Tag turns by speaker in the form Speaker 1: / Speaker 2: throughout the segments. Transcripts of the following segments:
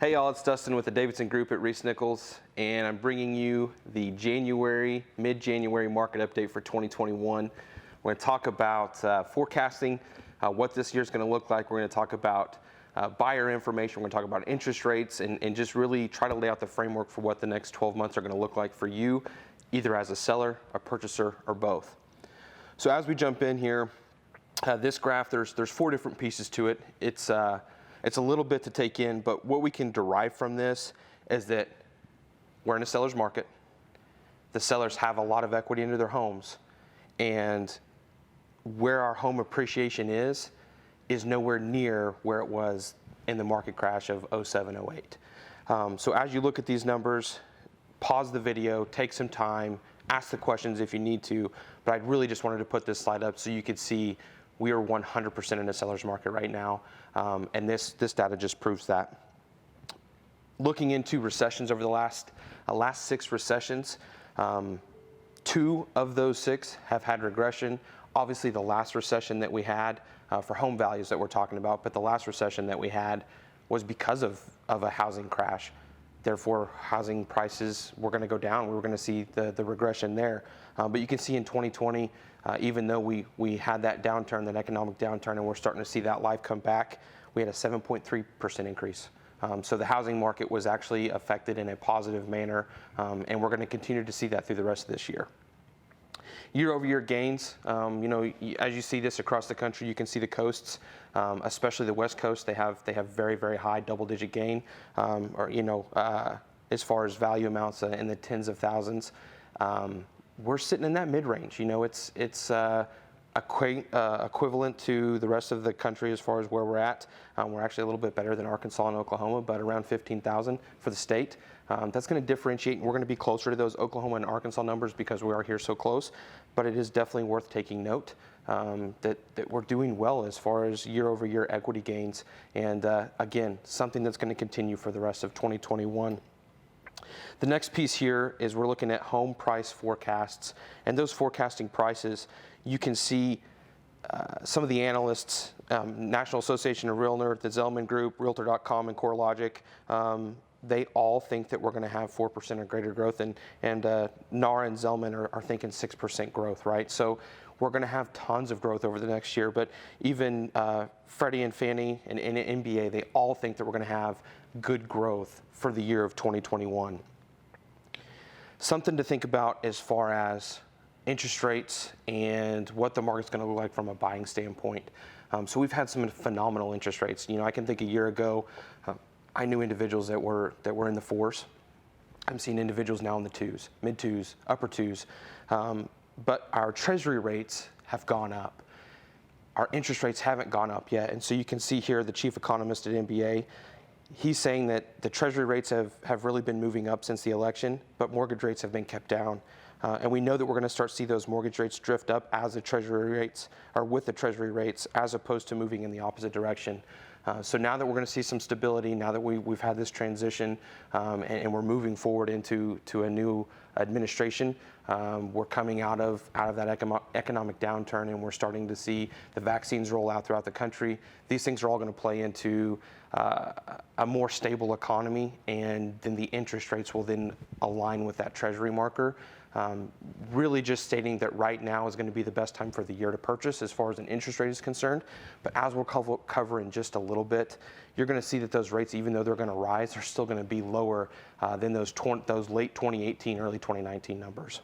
Speaker 1: Hey y'all, it's Dustin with the Davidson Group at ReeceNichols, and I'm bringing you the mid-January market update for 2021. We're going to talk about forecasting, what this year's going to look like. We're going to talk about buyer information. We're going to talk about interest rates and just really try to lay out the framework for what the next 12 months are going to look like for you, either as a seller, a purchaser, or both. So as we jump in here, this graph, there's 4 different pieces to it. It's a little bit to take in, but what we can derive from this is that we're in a seller's market. The sellers have a lot of equity into their homes, and where our home appreciation is nowhere near where it was in the market crash of 07, 08. So as you look at these numbers, pause the video, take some time, ask the questions if you need to, but I really just wanted to put this slide up so you could see we are 100% in a seller's market right now, and this data just proves that. Looking into recessions over the last 6 recessions, 2 of those 6 have had regression. Obviously, the last recession that we had for home values that we're talking about, but the last recession that we had was because of a housing crash. Therefore, housing prices were going to go down. We were going to see the regression there. But you can see in 2020, even though we had that downturn, that economic downturn, and we're starting to see that life come back, we had a 7.3% increase. So the housing market was actually affected in a positive manner, and we're going to continue to see that through the rest of this year. Year-over-year gains, as you see this across the country, you can see the coasts, especially the West Coast, they have very, very high double-digit gain, as far as value amounts in the tens of thousands. We're sitting in that mid-range. It's equivalent to the rest of the country as far as where we're at. We're actually a little bit better than Arkansas and Oklahoma, but around 15,000 for the state. That's going to differentiate, and we're going to be closer to those Oklahoma and Arkansas numbers because we are here so close. But it is definitely worth taking note that we're doing well as far as year-over-year equity gains, and again, something that's going to continue for the rest of 2021. The next piece here is we're looking at home price forecasts, and those forecasting prices, you can see some of the analysts, National Association of Realtor, the Davidson Group, Realtor.com, and CoreLogic, they all think that we're going to have 4% or greater growth, and NAR and Zelman are thinking 6% growth, right? So we're going to have tons of growth over the next year, but even Freddie and Fannie and NBA, they all think that we're going to have good growth for the year of 2021. Something to think about as far as interest rates and what the market's going to look like from a buying standpoint. So we've had some phenomenal interest rates. I can think a year ago, I knew individuals that were in the 4s. I'm seeing individuals now in the 2s, mid 2s, upper 2s. But our treasury rates have gone up. Our interest rates haven't gone up yet. And so you can see here the chief economist at NBA, he's saying that the treasury rates have really been moving up since the election, but mortgage rates have been kept down. And we know that we're going to start to see those mortgage rates drift up as the treasury rates, or with the treasury rates, as opposed to moving in the opposite direction. So now that we're going to see some stability, now that we've had this transition, and we're moving forward into a new administration, we're coming out of that economic downturn, and we're starting to see the vaccines roll out throughout the country. These things are all going to play into a more stable economy, and then the interest rates will then align with that treasury marker. Really just stating that right now is going to be the best time for the year to purchase as far as an interest rate is concerned. But as we'll cover in just a little bit, you're going to see that those rates, even though they're going to rise, they're still going to be lower than those late 2018, early 2019 numbers.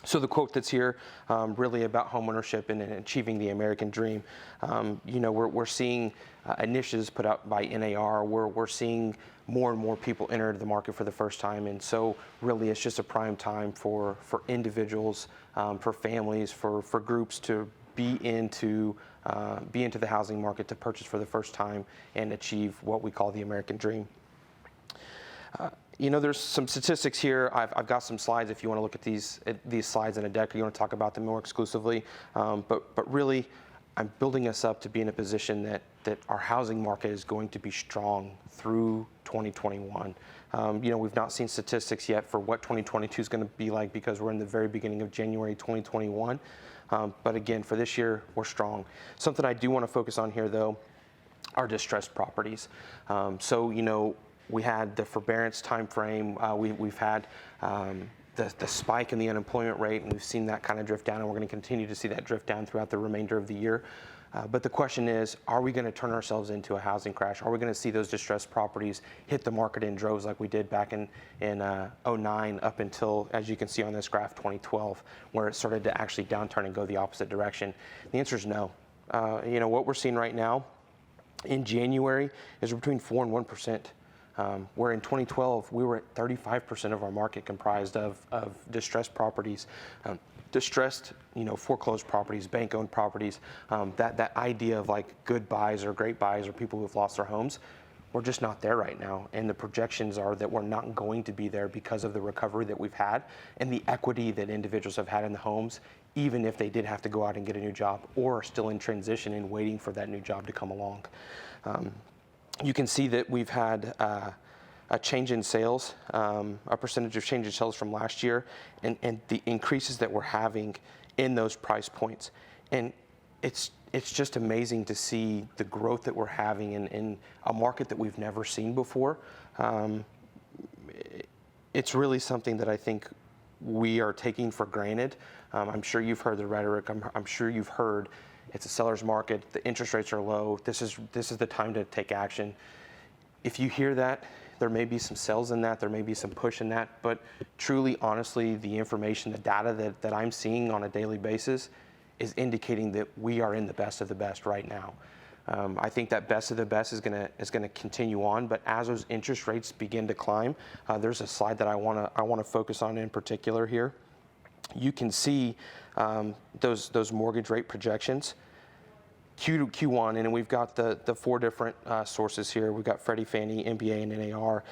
Speaker 1: So the quote that's here, really about homeownership and achieving the American dream. We're seeing initiatives put out by NAR. We're seeing more and more people enter the market for the first time, and so really it's just a prime time for individuals, for families, for groups to be into the housing market, to purchase for the first time and achieve what we call the American dream. There's some statistics here. I've got some slides if you want to look at these slides in a deck, or you want to talk about them more exclusively. But really, I'm building us up to be in a position that our housing market is going to be strong through 2021. We've not seen statistics yet for what 2022 is going to be like because we're in the very beginning of January 2021. But again, for this year, we're strong. Something I do want to focus on here, though, are distressed properties. So, we had the forbearance time frame. We've had the spike in the unemployment rate, and we've seen that kind of drift down, and we're going to continue to see that drift down throughout the remainder of the year. But the question is, are we going to turn ourselves into a housing crash? Are we going to see those distressed properties hit the market in droves like we did back in '09 up until, as you can see on this graph, 2012, where it started to actually downturn and go the opposite direction? The answer is no. What we're seeing right now in January is between 4 and 1%. Where in 2012, we were at 35% of our market comprised of distressed properties, distressed, foreclosed properties, bank-owned properties. That idea of like good buys or great buys or people who've lost their homes, we're just not there right now. And the projections are that we're not going to be there because of the recovery that we've had and the equity that individuals have had in the homes, even if they did have to go out and get a new job or are still in transition and waiting for that new job to come along. You can see that we've had a change in sales, a percentage of change in sales from last year, and the increases that we're having in those price points. And it's just amazing to see the growth that we're having in a market that we've never seen before. It's really something that I think we are taking for granted. I'm sure you've heard the rhetoric. I'm sure you've heard it's a seller's market. The interest rates are low. This is the time to take action. If you hear that, there may be some sales in that. There may be some push in that. But truly, honestly, the information, the data that I'm seeing on a daily basis is indicating that we are in the best of the best right now. I think that best of the best is gonna continue on. But as those interest rates begin to climb, there's a slide that I wanna focus on in particular here. You can see those mortgage rate projections, Q1, and we've got the four different sources here. We've got Freddie, Fannie, MBA, and NAR.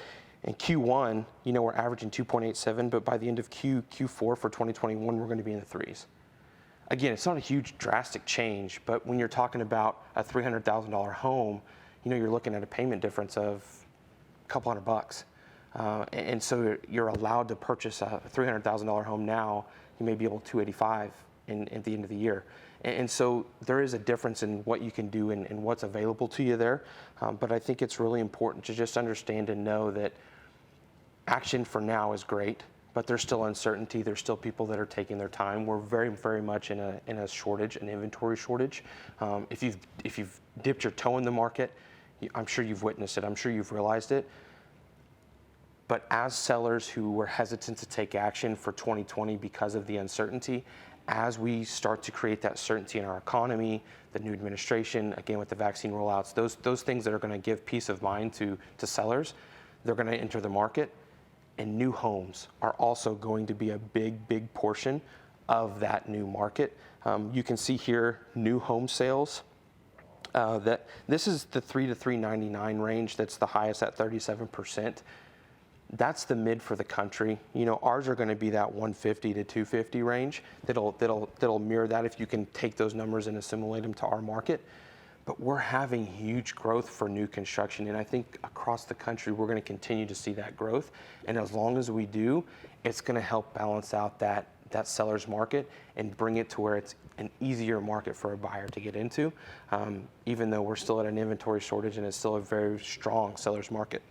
Speaker 1: And Q1, we're averaging 2.87, but by the end of Q4 for 2021, we're going to be in the threes. Again, it's not a huge drastic change, but when you're talking about a $300,000 home, you're looking at a payment difference of a couple $100. And so you're allowed to purchase a $300,000 home now. You may be able to $285 at the end of the year. And so there is a difference in what you can do and what's available to you there. But I think it's really important to just understand and know that action for now is great, but there's still uncertainty. There's still people that are taking their time. We're very, very much in a shortage, an inventory shortage. If you've dipped your toe in the market, I'm sure you've witnessed it. I'm sure you've realized it. But as sellers who were hesitant to take action for 2020 because of the uncertainty, as we start to create that certainty in our economy, the new administration, again with the vaccine rollouts, those things that are going to give peace of mind to sellers, they're going to enter the market. And new homes are also going to be a big, big portion of that new market. You can see here new home sales. That this is the 3 to 399 range. That's the highest at 37%. That's the mid for the country. Ours are going to be that 150 to 250 range. That'll mirror that if you can take those numbers and assimilate them to our market. But we're having huge growth for new construction, and I think across the country we're going to continue to see that growth. And as long as we do, it's going to help balance out that seller's market and bring it to where it's an easier market for a buyer to get into, even though we're still at an inventory shortage and it's still a very strong seller's market.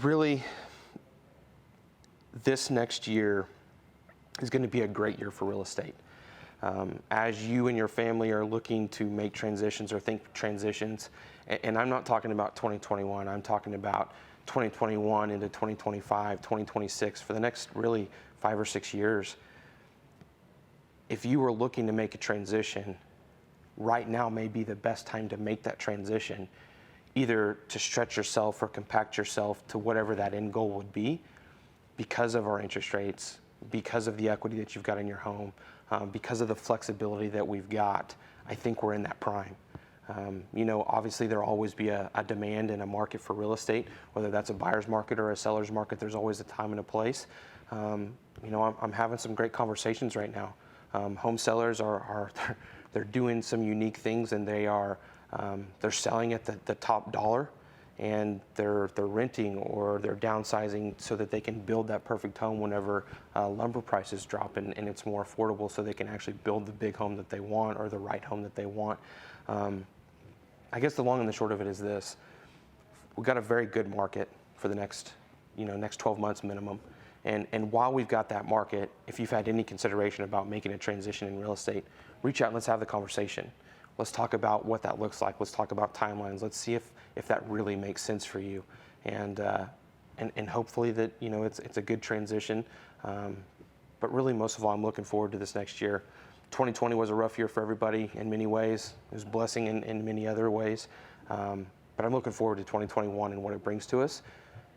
Speaker 1: Really, this next year is going to be a great year for real estate. As you and your family are looking to make transitions or think transitions, and I'm not talking about 2021, I'm talking about 2021 into 2025, 2026, for the next really 5 or 6 years. If you were looking to make a transition, right now may be the best time to make that transition, either to stretch yourself or compact yourself to whatever that end goal would be, because of our interest rates, because of the equity that you've got in your home, because of the flexibility that we've got. I think we're in that prime. Obviously there'll always be a demand and a market for real estate, whether that's a buyer's market or a seller's market. There's always a time and a place. I'm having some great conversations right now. Home sellers they're doing some unique things, and they're selling at the top dollar, and they're renting or they're downsizing so that they can build that perfect home whenever lumber prices drop and it's more affordable, so they can actually build the big home that they want or the right home that they want. I guess the long and the short of it is this: we've got a very good market for the next 12 months minimum. And while we've got that market, if you've had any consideration about making a transition in real estate, reach out and let's have the conversation. Let's talk about what that looks like. Let's talk about timelines. Let's see if that really makes sense for you. And hopefully that, it's a good transition. But really, most of all, I'm looking forward to this next year. 2020 was a rough year for everybody in many ways. It was a blessing in many other ways. But I'm looking forward to 2021 and what it brings to us.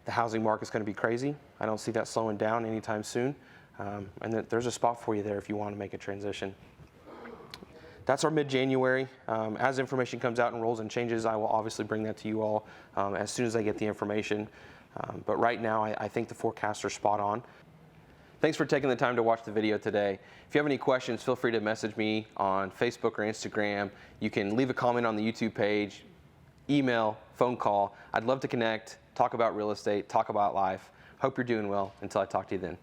Speaker 1: The housing market's going to be crazy. I don't see that slowing down anytime soon. And there's a spot for you there if you want to make a transition. That's our mid-January. As information comes out and rolls and changes, I will obviously bring that to you all as soon as I get the information. But right now, I think the forecasts are spot on. Thanks for taking the time to watch the video today. If you have any questions, feel free to message me on Facebook or Instagram. You can leave a comment on the YouTube page, email, phone call. I'd love to connect, talk about real estate, talk about life. Hope you're doing well. Until I talk to you then.